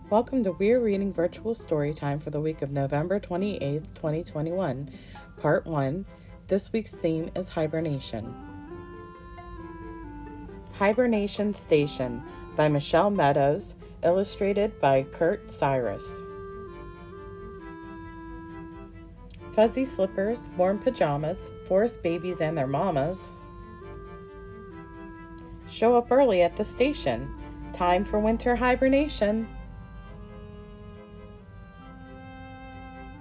Welcome to Weir Reading Virtual Storytime for the week of November 28th, 2021, Part 1. This week's theme is Hibernation. Hibernation Station by Michelle Meadows, illustrated by Kurt Cyrus. Fuzzy slippers, warm pajamas, forest babies and their mamas show up early at the station. Time for winter hibernation.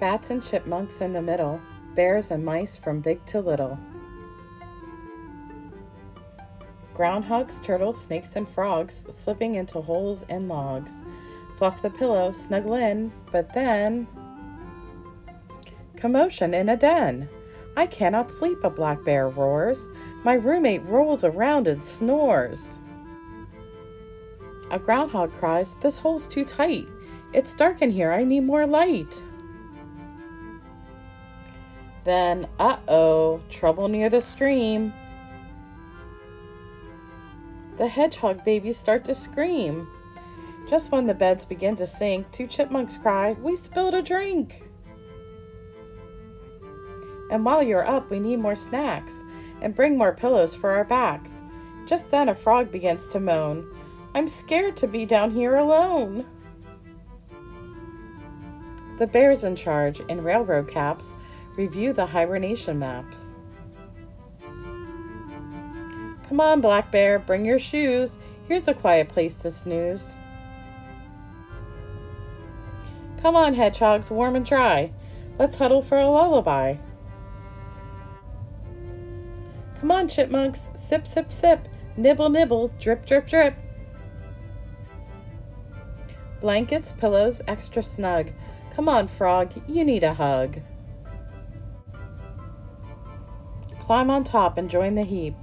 Bats and chipmunks in the middle, bears and mice from big to little. Groundhogs, turtles, snakes, and frogs slipping into holes in logs. Fluff the pillow, snuggle in, but then... commotion in a den. I cannot sleep, a black bear roars. My roommate rolls around and snores. A groundhog cries, this hole's too tight. It's dark in here, I need more light. Then, uh-oh, trouble near the stream. The hedgehog babies start to scream. Just when the beds begin to sink, two chipmunks cry, we spilled a drink. And while you're up, we need more snacks and bring more pillows for our backs. Just then a frog begins to moan, I'm scared to be down here alone. The bears in charge, in railroad caps, review the hibernation maps. Come on, Black Bear, bring your shoes. Here's a quiet place to snooze. Come on, hedgehogs, warm and dry. Let's huddle for a lullaby. Come on, chipmunks, sip, sip, sip. Nibble, nibble, drip, drip, drip. Blankets, pillows, extra snug. Come on, frog, you need a hug. Climb on top and join the heap.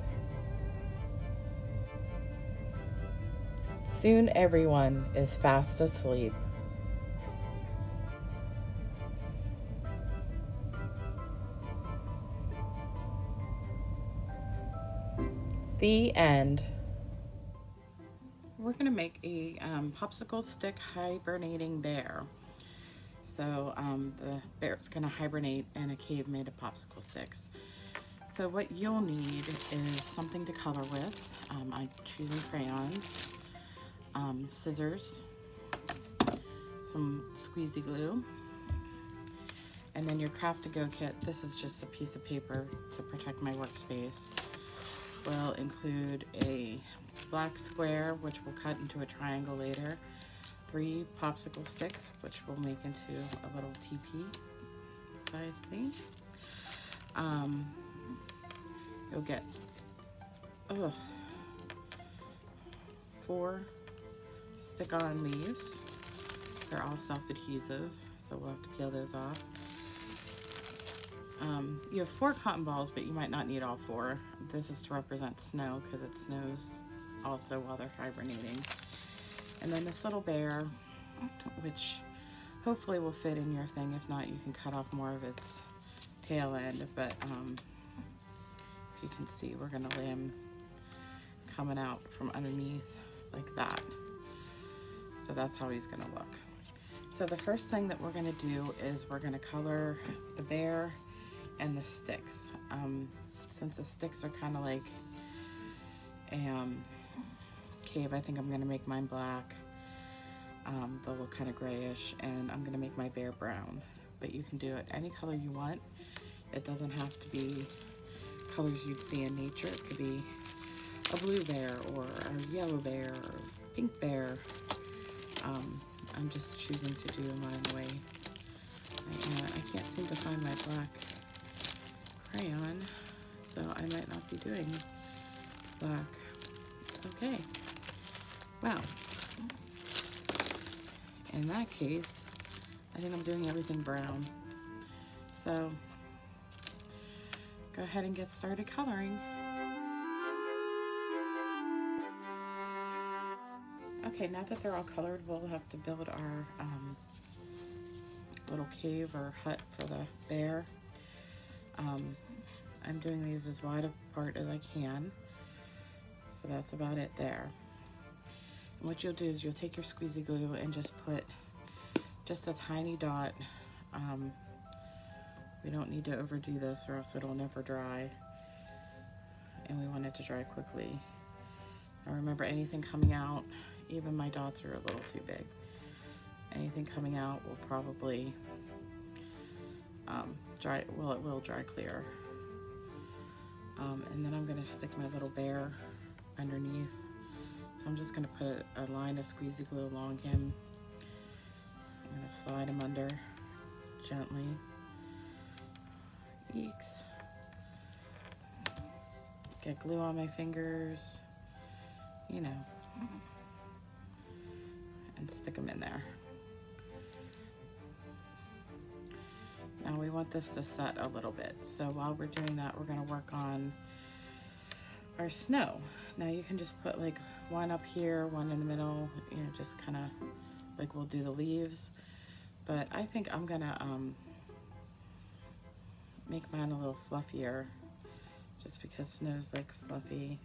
Soon everyone is fast asleep. The end. We're going to make a popsicle stick hibernating bear. So the bear's going to hibernate in a cave made of popsicle sticks. So what you'll need is something to color with. I'm choosing crayons, scissors, some squeezy glue, and then your Craft-to-Go kit. This is just a piece of paper to protect my workspace. Will include a black square, which we'll cut into a triangle later, 3 popsicle sticks, which we'll make into a little teepee size thing. You'll get 4 stick-on leaves. They're all self-adhesive, so we'll have to peel those off. You have 4 cotton balls, but you might not need all 4. This is to represent snow because it snows also while they're hibernating. And then this little bear, which hopefully will fit in your thing. If not, you can cut off more of its tail end, but if you can see, we're gonna lay him coming out from underneath like that. So that's how he's gonna look. So the first thing that we're gonna do is we're gonna color the bear and the sticks. Since the sticks are kind of like a cave, I think I'm gonna make mine black. They'll look kind of grayish, and I'm gonna make my bear brown. But you can do it any color you want. It doesn't have to be colors you'd see in nature. It could be a blue bear or a yellow bear or pink bear. I'm just choosing to do mine the way I can't seem to find my black crayon, so I might not be doing black. Okay, well, in that case, I think I'm doing everything brown. So go ahead and get started coloring. Okay, now that they're all colored, we'll have to build our little cave or hut for the bear. I'm doing these as wide apart as I can, so that's about it there. what you'll do is you'll take your squeezy glue and just put just a tiny dot. We don't need to overdo this or else it'll never dry, and we want it to dry quickly. Now remember, anything coming out, even my dots are a little too big, anything coming out will probably dry, well, it will dry clear. And then I'm going to stick my little bear underneath. So I'm just going to put a line of squeezy glue along him. I'm going to slide him under gently. Eeks. Get glue on my fingers, you know, and stick them in there. Now we want this to set a little bit. So while we're doing that, we're going to work on our snow. Now you can just put like one up here, one in the middle, you know, just kind of like we'll do the leaves. But I think I'm going to make mine a little fluffier, just because snow's like fluffy.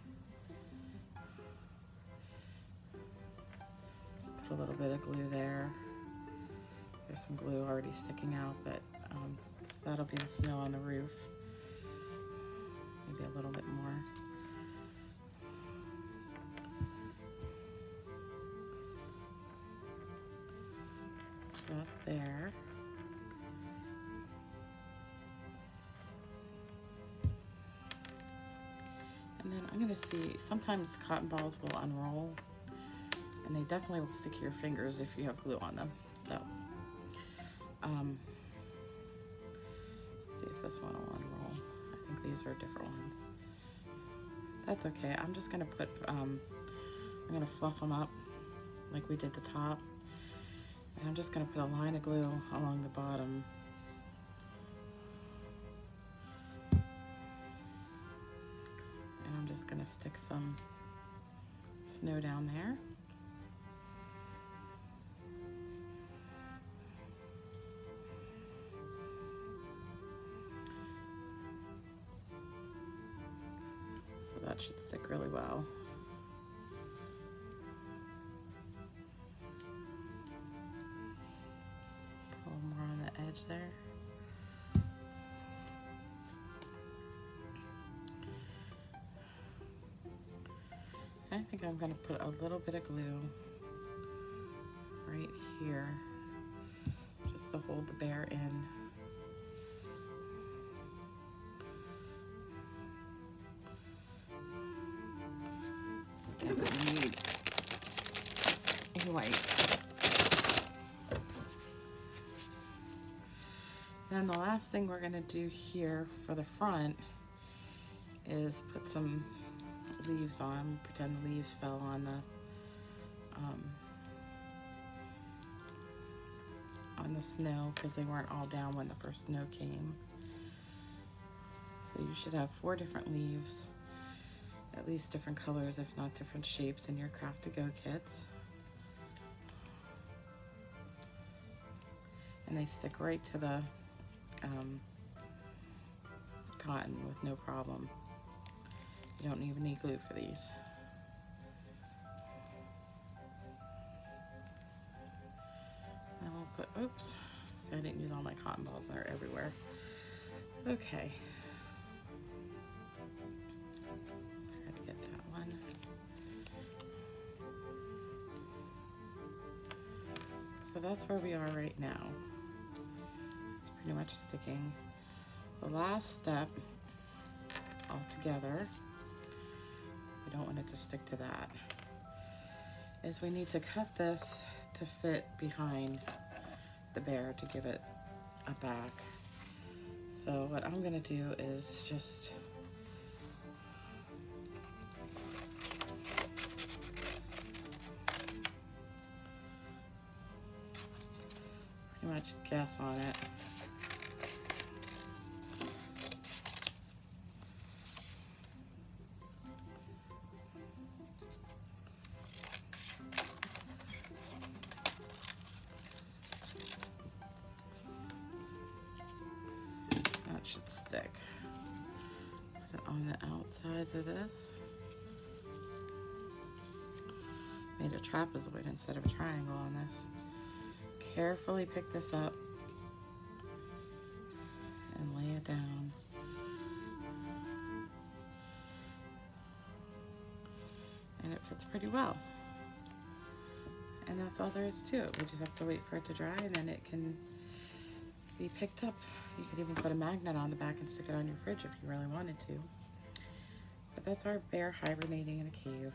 Just put a little bit of glue there. There's some glue already sticking out, but so that'll be the snow on the roof. Maybe a little bit more. So that's there. And then I'm going to see, sometimes cotton balls will unroll, and they definitely will stick to your fingers if you have glue on them. So, let's see if this one will unroll. I think these are different ones. That's okay. I'm just going to put, I'm going to fluff them up like we did the top. And I'm just going to put a line of glue along the bottom. I'm just going to stick some snow down there. So that should stick really well. Pull more on the edge there. I think I'm going to put a little bit of glue right here, just to hold the bear in. Definitely need a white. Then the last thing we're going to do here for the front is put some leaves on, pretend the leaves fell on the snow, because they weren't all down when the first snow came. So you should have 4 different leaves, at least different colors, if not different shapes, in your Craft to Go kits. And they stick right to the cotton with no problem. You don't even need glue for these. And we'll put, oops, so I didn't use all my cotton balls, they're everywhere. Okay. Try to get that one. So that's where we are right now. It's pretty much sticking. The last step altogether, we don't want it to stick to that, is we need to cut this to fit behind the bear to give it a back. So what I'm going to do is just pretty much guess on it. Should stick. Put it on the outsides of this. Made a trapezoid instead of a triangle on this. Carefully pick this up and lay it down. And it fits pretty well. And that's all there is to it. We just have to wait for it to dry, and then it can be picked up. You could even put a magnet on the back and stick it on your fridge if you really wanted to. But that's our bear hibernating in a cave.